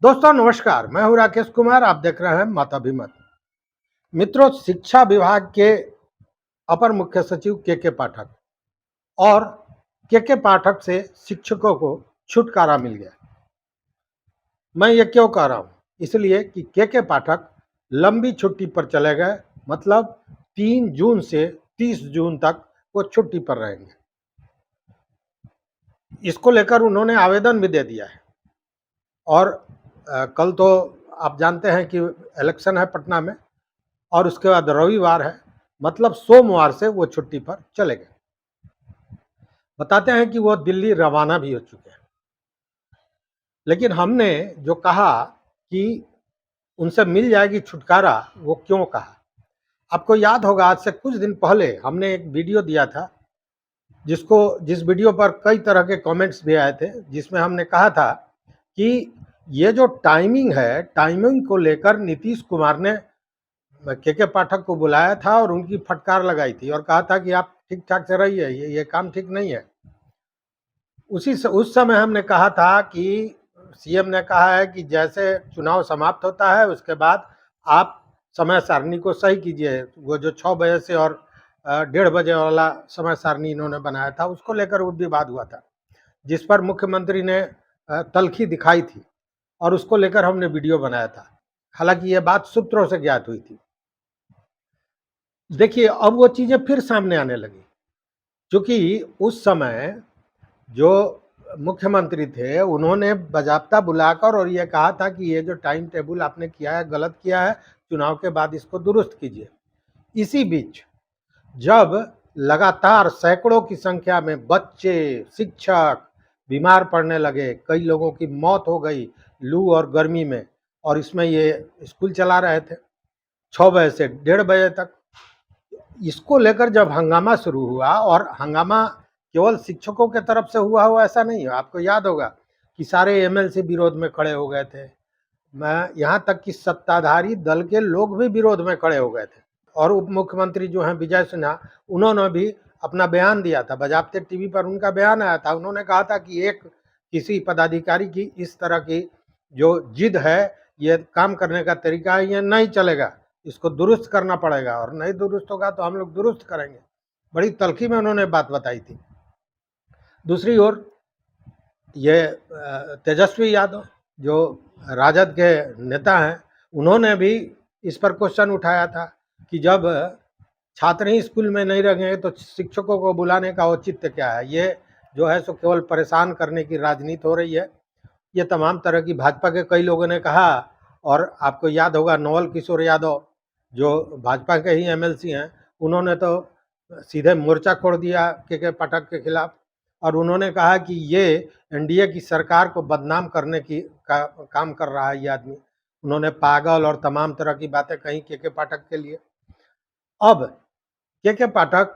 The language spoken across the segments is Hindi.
दोस्तों नमस्कार, मैं हूं राकेश कुमार। आप देख रहे हैं माताभिमत। मित्रों, शिक्षा विभाग के अपर मुख्य सचिव के पाठक और के पाठक से शिक्षकों को छुटकारा मिल गया। मैं ये क्यों कह रहा हूं? इसलिए कि के पाठक लंबी छुट्टी पर चले गए, मतलब 3 जून से 30 जून तक वो छुट्टी पर रहेंगे। इसको लेकर उन्होंने आवेदन भी दे दिया है। और कल तो आप जानते हैं कि इलेक्शन है पटना में, और उसके बाद रविवार है, मतलब सोमवार से वो छुट्टी पर चले गए। बताते हैं कि वो दिल्ली रवाना भी हो चुके हैं। लेकिन हमने जो कहा कि उनसे मिल जाएगी छुटकारा, वो क्यों कहा? आपको याद होगा, आज से कुछ दिन पहले हमने एक वीडियो दिया था, जिस वीडियो पर कई तरह के कमेंट्स भी आए थे, जिसमें हमने कहा था कि ये जो टाइमिंग है, टाइमिंग को लेकर नीतीश कुमार ने के पाठक को बुलाया था और उनकी फटकार लगाई थी और कहा था कि आप ठीक ठाक से रहिए, ये काम ठीक नहीं है। उस समय हमने कहा था कि सीएम ने कहा है कि जैसे चुनाव समाप्त होता है उसके बाद आप समय सारणी को सही कीजिए। वो जो 6 बजे से और 1:30 बजे वाला समय सारणी इन्होंने बनाया था, उसको लेकर वो विवाद हुआ था, जिस पर मुख्यमंत्री ने तल्खी दिखाई थी और उसको लेकर हमने वीडियो बनाया था। हालांकि ये बात सूत्रों से ज्ञात हुई थी। देखिए, अब वो चीज़ें फिर सामने आने लगी, क्योंकि उस समय जो मुख्यमंत्री थे, उन्होंने बाज़ाब्ता बुलाकर और ये कहा था कि ये जो टाइम टेबल आपने किया है, गलत किया है, चुनाव के बाद इसको दुरुस्त कीजिए। इसी बीच जब लगातार सैकड़ों की संख्या में बच्चे, शिक्षक बीमार पड़ने लगे, कई लोगों की मौत हो गई लू और गर्मी में, और इसमें ये स्कूल चला रहे थे 6 बजे से 1:30 बजे तक। इसको लेकर जब हंगामा शुरू हुआ, और हंगामा केवल शिक्षकों के तरफ से हुआ हो ऐसा नहीं है, आपको याद होगा कि सारे एमएलसी विरोध में खड़े हो गए थे। मैं यहाँ तक कि सत्ताधारी दल के लोग भी विरोध में खड़े हो गए थे। और उप मुख्यमंत्री जो हैं विजय सिन्हा, उन्होंने भी अपना बयान दिया था, बजाबते टीवी पर उनका बयान आया था। उन्होंने कहा था कि एक किसी पदाधिकारी की इस तरह की जो जिद है, ये काम करने का तरीका है, ये नहीं चलेगा, इसको दुरुस्त करना पड़ेगा, और नहीं दुरुस्त होगा तो हम लोग दुरुस्त करेंगे। बड़ी तल्खी में उन्होंने बात बताई थी। दूसरी ओर ये तेजस्वी यादव जो राजद के नेता हैं, उन्होंने भी इस पर क्वेश्चन उठाया था कि जब छात्र ही स्कूल में नहीं रहेंगे तो शिक्षकों को बुलाने का औचित्य क्या है? ये जो है सो केवल परेशान करने की राजनीति हो रही है। ये तमाम तरह की भाजपा के कई लोगों ने कहा। और आपको याद होगा नवल किशोर यादव जो भाजपा के ही एमएलसी हैं, उन्होंने तो सीधे मोर्चा खोल दिया के पाठक के खिलाफ, और उन्होंने कहा कि ये एनडीए की सरकार को बदनाम करने की काम कर रहा है ये आदमी। उन्होंने पागल और तमाम तरह की बातें कही के पाठक के लिए। अब के पाठक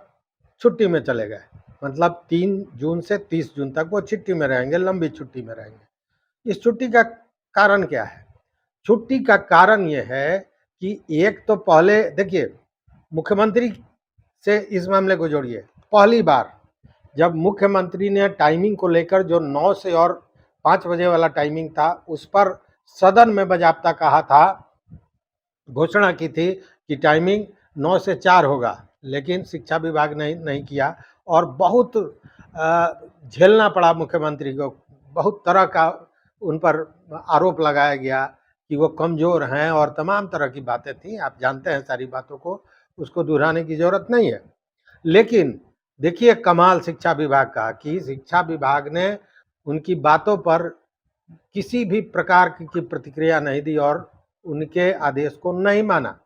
छुट्टी में चले गए, मतलब 3 जून से 30 जून तक वो छुट्टी में रहेंगे, लंबी छुट्टी में रहेंगे। इस छुट्टी का कारण क्या है? छुट्टी का कारण ये है कि एक तो पहले देखिए, मुख्यमंत्री से इस मामले को जोड़िए। पहली बार जब मुख्यमंत्री ने टाइमिंग को लेकर जो 9 से और 5 बजे वाला टाइमिंग था, उस पर सदन में बाज़ाब्ता कहा था, घोषणा की थी कि टाइमिंग 9 से 4 होगा, लेकिन शिक्षा विभाग ने नहीं किया, और बहुत झेलना पड़ा मुख्यमंत्री को। बहुत तरह का उन पर आरोप लगाया गया कि वो कमज़ोर हैं, और तमाम तरह की बातें थी। आप जानते हैं सारी बातों को, उसको दोहराने की ज़रूरत नहीं है। लेकिन देखिए कमाल शिक्षा विभाग का, कि शिक्षा विभाग ने उनकी बातों पर किसी भी प्रकार की प्रतिक्रिया नहीं दी और उनके आदेश को नहीं माना।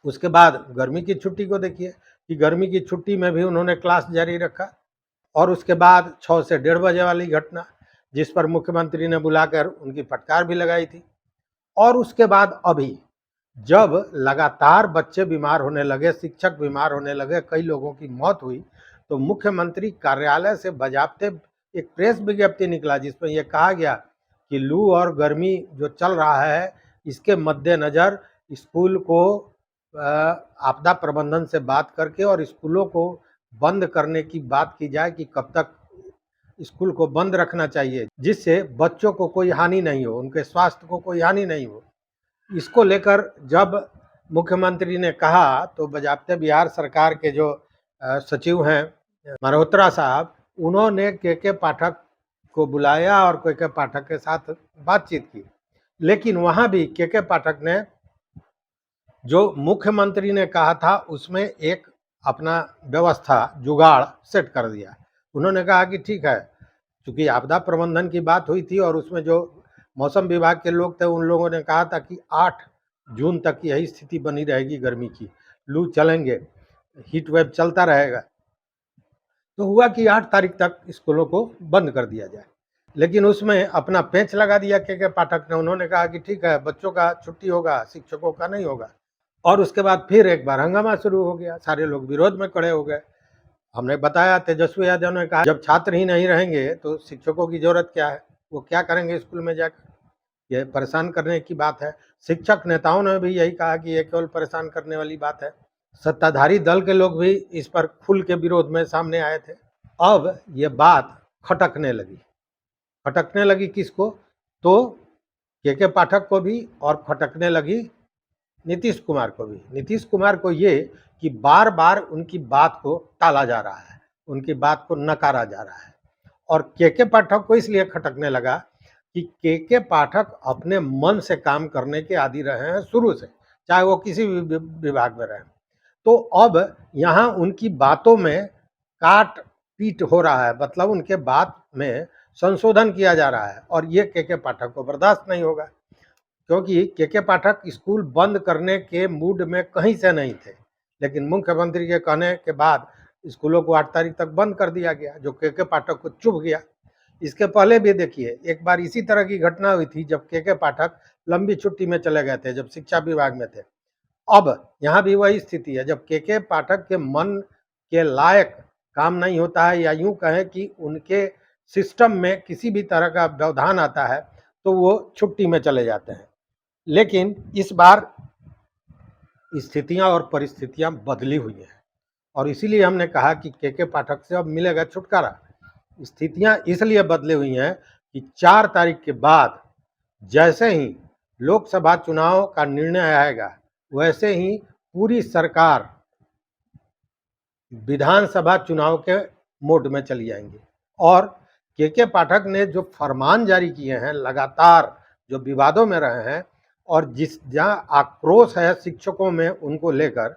उसके बाद गर्मी की छुट्टी को देखिए कि गर्मी की छुट्टी में भी उन्होंने क्लास जारी रखा, और उसके बाद 6 से 1:30 बजे वाली घटना, जिस पर मुख्यमंत्री ने बुलाकर उनकी फटकार भी लगाई थी। और उसके बाद अभी जब लगातार बच्चे बीमार होने लगे, शिक्षक बीमार होने लगे, कई लोगों की मौत हुई, तो मुख्यमंत्री कार्यालय से बाज़ाब्ते एक प्रेस विज्ञप्ति निकला जिसमें यह कहा गया कि लू और गर्मी जो चल रहा है, इसके मद्देनज़र स्कूल को आपदा प्रबंधन से बात करके और स्कूलों को बंद करने की बात की जाए कि कब तक स्कूल को बंद रखना चाहिए, जिससे बच्चों को कोई हानि नहीं हो, उनके स्वास्थ्य को कोई हानि नहीं हो। इसको लेकर जब मुख्यमंत्री ने कहा तो बजाबते बिहार सरकार के जो सचिव हैं मल्होत्रा साहब, उन्होंने के पाठक को बुलाया और के पाठक के साथ बातचीत की। लेकिन वहां भी के पाठक ने जो मुख्यमंत्री ने कहा था उसमें एक अपना व्यवस्था जुगाड़ सेट कर दिया। उन्होंने कहा कि ठीक है, चूंकि आपदा प्रबंधन की बात हुई थी और उसमें जो मौसम विभाग के लोग थे उन लोगों ने कहा था कि 8 जून तक यही स्थिति बनी रहेगी, गर्मी की लू चलेंगे, हीट वेव चलता रहेगा। तो हुआ कि 8 तारीख तक स्कूलों को बंद कर दिया जाए, लेकिन उसमें अपना पेंच लगा दिया के पाठक ने। उन्होंने कहा कि ठीक है, बच्चों का छुट्टी होगा, शिक्षकों का नहीं होगा। और उसके बाद फिर एक बार हंगामा शुरू हो गया, सारे लोग विरोध में खड़े हो गए। हमने बताया, तेजस्वी यादव ने कहा जब छात्र ही नहीं रहेंगे तो शिक्षकों की जरूरत क्या है, वो क्या करेंगे स्कूल में जाकर, ये परेशान करने की बात है। शिक्षक नेताओं ने भी यही कहा कि ये केवल परेशान करने वाली बात है। सत्ताधारी दल के लोग भी इस पर खुल के विरोध में सामने आए थे। अब ये बात खटकने लगी किसको, तो के पाठक को भी और खटकने लगी नीतीश कुमार को भी। नीतीश कुमार को ये कि बार बार उनकी बात को टाला जा रहा है, उनकी बात को नकारा जा रहा है। और के पाठक को इसलिए खटकने लगा कि के पाठक अपने मन से काम करने के आदी रहे हैं शुरू से, चाहे वो किसी भी विभाग में रहे। तो अब यहाँ उनकी बातों में काट पीट हो रहा है, मतलब उनके बात में संशोधन किया जा रहा है, और ये के पाठक को बर्दाश्त नहीं होगा। क्योंकि के पाठक स्कूल बंद करने के मूड में कहीं से नहीं थे, लेकिन मुख्यमंत्री के कहने के बाद स्कूलों को 8 तारीख तक बंद कर दिया गया, जो के पाठक को चुभ गया। इसके पहले भी देखिए, एक बार इसी तरह की घटना हुई थी जब के पाठक लंबी छुट्टी में चले गए थे, जब शिक्षा विभाग में थे। अब यहाँ भी वही स्थिति है, जब के पाठक के मन के लायक काम नहीं होता है, या यूं कहें कि उनके सिस्टम में किसी भी तरह का व्यवधान आता है, तो वो छुट्टी में चले जाते हैं। लेकिन इस बार स्थितियां और परिस्थितियां बदली हुई हैं, और इसीलिए हमने कहा कि के पाठक से अब मिलेगा छुटकारा। स्थितियां इसलिए बदली हुई हैं कि 4 तारीख के बाद जैसे ही लोकसभा चुनाव का निर्णय आएगा, वैसे ही पूरी सरकार विधानसभा चुनाव के मोड में चली जाएंगी। और के पाठक ने जो फरमान जारी किए हैं, लगातार जो विवादों में रहे हैं, और जहाँ आक्रोश है शिक्षकों में उनको लेकर,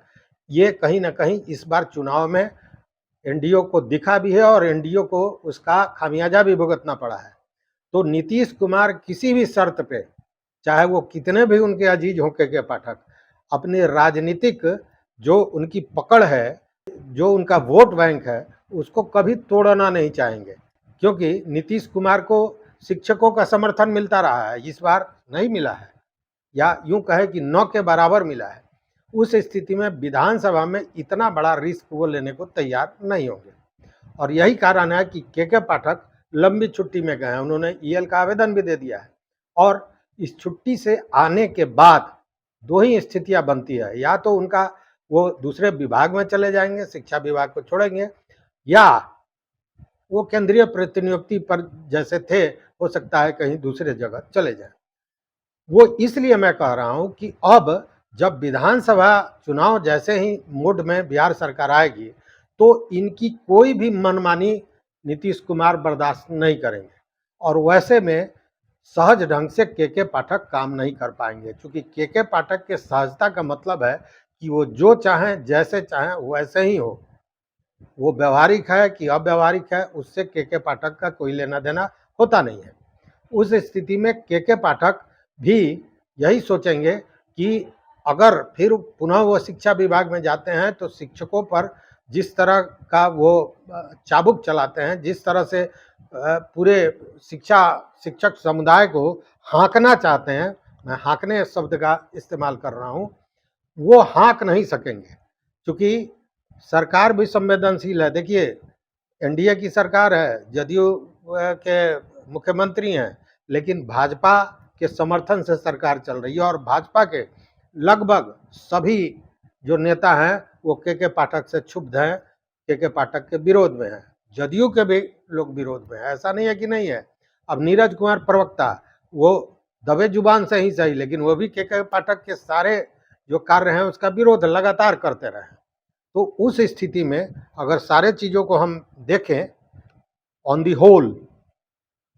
ये कहीं ना कहीं इस बार चुनाव में एनडीओ को दिखा भी है, और एनडीओ को उसका खामियाजा भी भुगतना पड़ा है। तो नीतीश कुमार किसी भी शर्त पे, चाहे वो कितने भी उनके अजीज हों के पाठक, अपने राजनीतिक जो उनकी पकड़ है, जो उनका वोट बैंक है, उसको कभी तोड़ना नहीं चाहेंगे। क्योंकि नीतीश कुमार को शिक्षकों का समर्थन मिलता रहा है, इस बार नहीं मिला है, या यूं कहे कि 9 के बराबर मिला है। उस स्थिति में विधानसभा में इतना बड़ा रिस्क वो लेने को तैयार नहीं होंगे, और यही कारण है कि के पाठक लंबी छुट्टी में गए हैं। उन्होंने ईएल का आवेदन भी दे दिया है, और इस छुट्टी से आने के बाद 2 ही स्थितियां बनती है, या तो उनका वो दूसरे विभाग में चले जाएंगे, शिक्षा विभाग को छोड़ेंगे, या वो केंद्रीय प्रतिनियुक्ति पर जैसे थे, हो सकता है कहीं दूसरे जगह चले जाएं। वो इसलिए मैं कह रहा हूं कि अब जब विधानसभा चुनाव जैसे ही मोड में बिहार सरकार आएगी, तो इनकी कोई भी मनमानी नीतीश कुमार बर्दाश्त नहीं करेंगे, और वैसे में सहज ढंग से के पाठक काम नहीं कर पाएंगे। क्योंकि के पाठक के सहजता का मतलब है कि वो जो चाहें, जैसे चाहें वैसे ही हो। वो व्यवहारिक है कि अव्यवहारिक है, उससे के पाठक का कोई लेना देना होता नहीं है। उस स्थिति में के पाठक भी यही सोचेंगे कि अगर फिर पुनः वो शिक्षा विभाग में जाते हैं, तो शिक्षकों पर जिस तरह का वो चाबुक चलाते हैं, जिस तरह से पूरे शिक्षक समुदाय को हाँकना चाहते हैं, मैं हाँकने शब्द का इस्तेमाल कर रहा हूँ, वो हाँक नहीं सकेंगे। क्योंकि सरकार भी संवेदनशील है। देखिए, एनडीए की सरकार है, जदयू के मुख्यमंत्री हैं, लेकिन भाजपा के समर्थन से सरकार चल रही है, और भाजपा के लगभग सभी जो नेता हैं वो के पाठक से क्षुब्ध हैं, के पाठक के विरोध में हैं। जदयू के भी लोग विरोध में है, ऐसा नहीं है कि नहीं है। अब नीरज कुमार प्रवक्ता, वो दबे जुबान से ही सही, लेकिन वो भी के पाठक के सारे जो कार्य हैं उसका विरोध लगातार करते रहे। तो उस स्थिति में अगर सारे चीज़ों को हम देखें ऑन दी होल,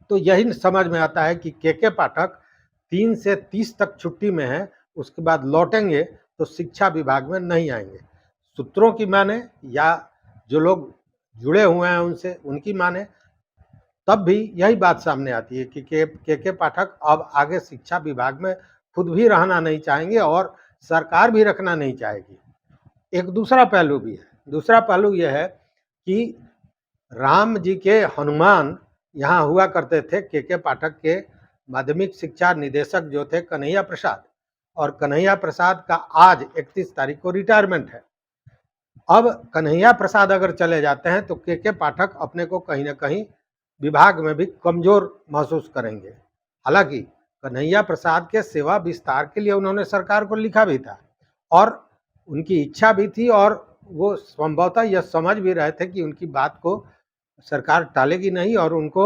तो यही समझ में आता है कि के पाठक 3 से 30 तक छुट्टी में है, उसके बाद लौटेंगे तो शिक्षा विभाग में नहीं आएंगे। सूत्रों की माने या जो लोग जुड़े हुए हैं उनसे, उनकी माने, तब भी यही बात सामने आती है कि के पाठक अब आगे शिक्षा विभाग में खुद भी रहना नहीं चाहेंगे और सरकार भी रखना नहीं चाहेगी। एक दूसरा पहलू भी है। दूसरा पहलू यह है कि राम जी के हनुमान यहाँ हुआ करते थे। के पाठक के माध्यमिक शिक्षा निदेशक जो थे कन्हैया प्रसाद, और कन्हैया प्रसाद का आज 31 तारीख को रिटायरमेंट है। अब कन्हैया प्रसाद अगर चले जाते हैं तो के पाठक अपने को कहीं ना कहीं विभाग में भी कमजोर महसूस करेंगे। हालांकि कन्हैया प्रसाद के सेवा विस्तार के लिए उन्होंने सरकार को लिखा भी था और उनकी इच्छा भी थी, और वो संभवतः यह समझ भी रहे थे कि उनकी बात को सरकार टालेगी नहीं और उनको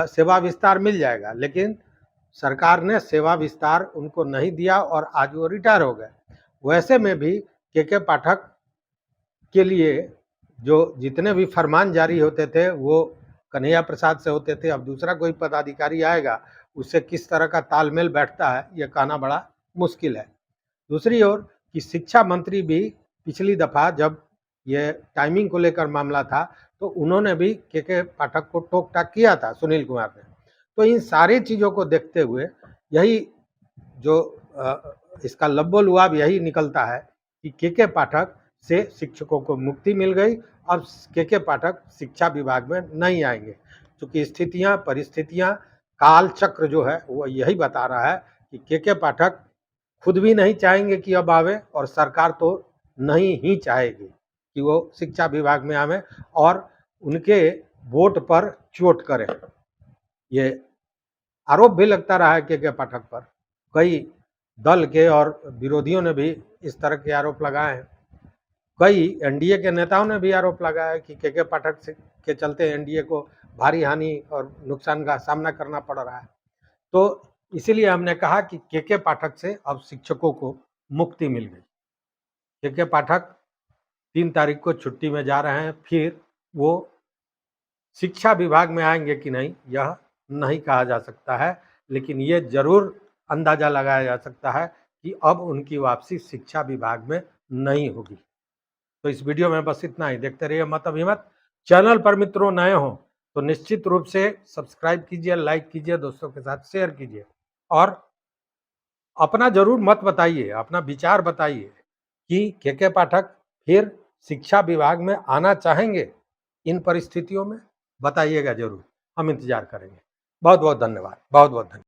सेवा विस्तार मिल जाएगा। लेकिन सरकार ने सेवा विस्तार उनको नहीं दिया और आज वो रिटायर हो गए। वैसे में भी के पाठक के लिए जो जितने भी फरमान जारी होते थे वो कन्हैया प्रसाद से होते थे। अब दूसरा कोई पदाधिकारी आएगा, उससे किस तरह का तालमेल बैठता है ये कहना बड़ा मुश्किल है। दूसरी ओर कि शिक्षा मंत्री भी पिछली दफ़ा जब ये टाइमिंग को लेकर मामला था तो उन्होंने भी के पाठक को टोक टाक किया था, सुनील कुमार ने। तो इन सारी चीज़ों को देखते हुए यही जो इसका लब्बो-लुआब यही निकलता है कि के पाठक से शिक्षकों को मुक्ति मिल गई। अब के पाठक शिक्षा विभाग में नहीं आएंगे, क्योंकि स्थितियां, परिस्थितियां, काल चक्र जो है वो यही बता रहा है कि के पाठक खुद भी नहीं चाहेंगे कि अब आवे, और सरकार तो नहीं ही चाहेगी कि वो शिक्षा विभाग में आवे और उनके वोट पर चोट करें। ये आरोप भी लगता रहा है के पाठक पर। कई दल के और विरोधियों ने भी इस तरह के आरोप लगाए हैं। कई एनडीए के नेताओं ने भी आरोप लगाया है कि के पाठक के चलते एनडीए को भारी हानि और नुकसान का सामना करना पड़ रहा है। तो इसीलिए हमने कहा कि के पाठक से अब शिक्षकों को मुक्ति मिल गई। के पाठक 3 तारीख को छुट्टी में जा रहे हैं, फिर वो शिक्षा विभाग में आएंगे कि नहीं यह नहीं कहा जा सकता है, लेकिन ये जरूर अंदाजा लगाया जा सकता है कि अब उनकी वापसी शिक्षा विभाग में नहीं होगी। तो इस वीडियो में बस इतना ही। देखते रहिए मत अभिमत। चैनल पर मित्रों नए हो तो निश्चित रूप से सब्सक्राइब कीजिए, लाइक कीजिए, दोस्तों के साथ शेयर कीजिए और अपना जरूर मत बताइए, अपना विचार बताइए कि के पाठक फिर शिक्षा विभाग में आना चाहेंगे। इन परिस्थितियों में बताइएगा जरूर, हम इंतजार करेंगे। बहुत बहुत धन्यवाद, बहुत बहुत धन्यवाद।